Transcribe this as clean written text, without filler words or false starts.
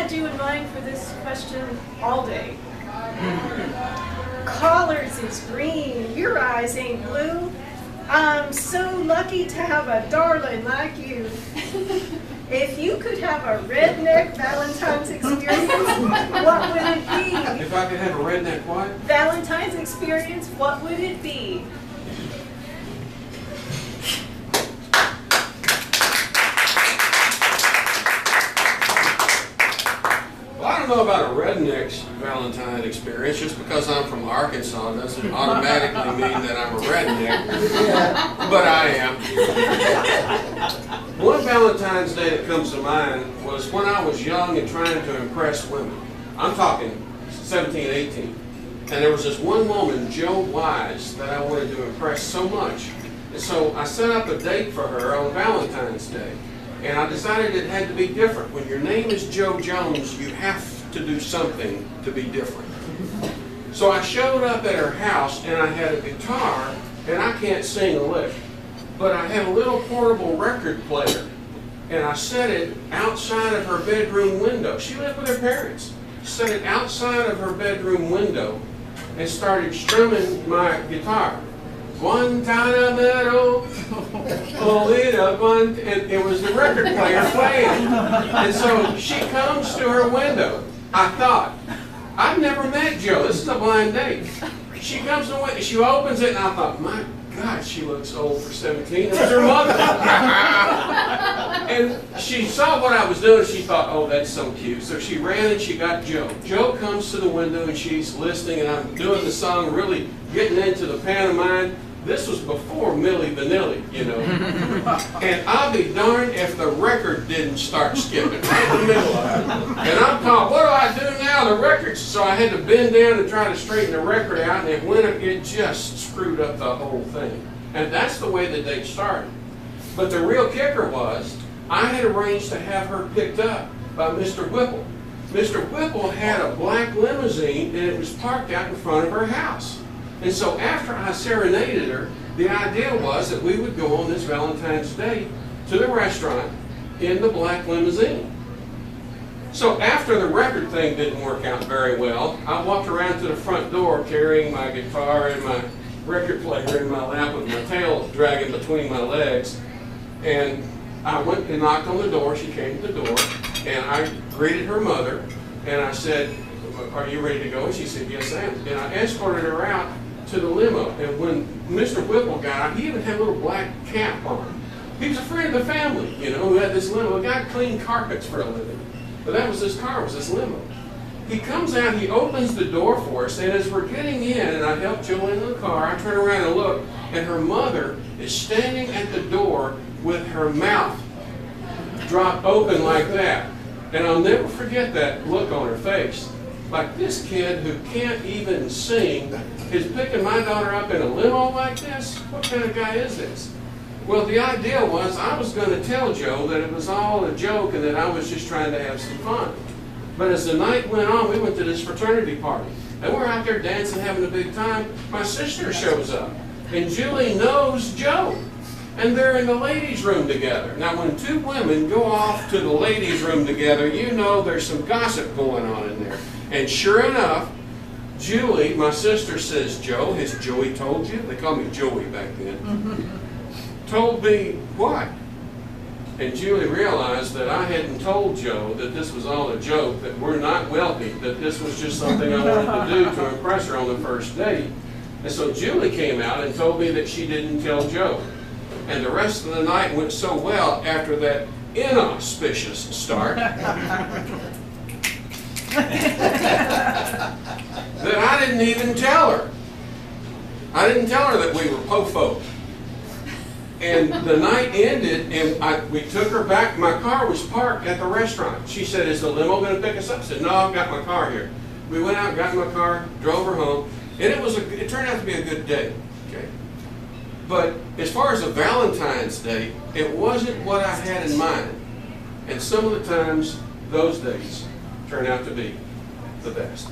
had you in mind for this question all day. Collars is green, your eyes ain't blue. I'm so lucky to have a darling like you. If you could have a redneck Valentine's experience, what would it be? If I could have a redneck what? Valentine's experience, what would it be? Well, I don't know about a redneck's Valentine experience. Just because I'm from Arkansas doesn't automatically mean that I'm a redneck, but I am. One Valentine's Day that comes to mind was when I was young and trying to impress women. I'm talking 17, 18. And there was this one woman, Joe Wise, that I wanted to impress so much. And so I set up a date for her on Valentine's Day. And I decided it had to be different. When your name is Joe Jones, you have to do something to be different. So I showed up at her house and I had a guitar, and I can't sing a lick. But I had a little portable record player, and I set it outside of her bedroom window. She lived with her parents. Set it outside of her bedroom window and started strumming my guitar. One time a meadow, pull it up one, and it was the record player playing. And so she comes to her window. I thought, I've never met Joe. This is a blind date. She comes to the window, she opens it, and I thought, my God, she looks old for 17. It was her mother. And she saw what I was doing. She thought, oh, that's so cute. So she ran and she got Joe. Joe comes to the window and she's listening, and I'm doing the song, really getting into the pantomime. This was before Milli Vanilli, you know. And I'll be darned if the record didn't start skipping right in the middle of it. And I'm called, what do I do now? The record's, so I had to bend down and try to straighten the record out, and it just screwed up the whole thing. And that's the way the date started. But the real kicker was, I had arranged to have her picked up by Mr. Whipple. Mr. Whipple had a black limousine, and it was parked out in front of her house. And so after I serenaded her, the idea was that we would go on this Valentine's Day to the restaurant in the black limousine. So after the record thing didn't work out very well, I walked around to the front door carrying my guitar and my record player in my lap with my tail dragging between my legs. And I went and knocked on the door. She came to the door, and I greeted her mother, and I said, are you ready to go? And she said, yes, I am. And I escorted her out to the limo. And when Mr. Whipple got out, he even had a little black cap on. He was a friend of the family, you know, who had this limo. A guy cleaned carpets for a living. But that was his car, was this limo. He comes out, he opens the door for us, and as we're getting in, and I help Jill into the car, I turn around and look, and her mother is standing at the door with her mouth dropped open like that. And I'll never forget that look on her face. Like, this kid who can't even sing is picking my daughter up in a limo like this? What kind of guy is this? Well, the idea was I was going to tell Joe that it was all a joke and that I was just trying to have some fun. But as the night went on, we went to this fraternity party. And we're out there dancing, having a big time. My sister shows up. And Julie knows Joe. And they're in the ladies' room together. Now, when two women go off to the ladies' room together, you know there's some gossip going on in there. And sure enough, Julie, my sister, says, Joe, has Joey told you? They called me Joey back then. Told me what? And Julie realized that I hadn't told Joe that this was all a joke, that we're not wealthy, that this was just something I wanted to do to impress her on the first date. And so Julie came out and told me that she didn't tell Joe. And the rest of the night went so well after that inauspicious start that I didn't even tell her. I didn't tell her that we were po-folk. And the night ended, and we took her back. My car was parked at the restaurant. She said, is the limo going to pick us up? I said, no, I've got my car here. We went out, got in my car, drove her home, and it turned out to be a good day. Okay. But as far as a Valentine's Day, it wasn't what I had in mind. And some of the times, those days turn out to be the best.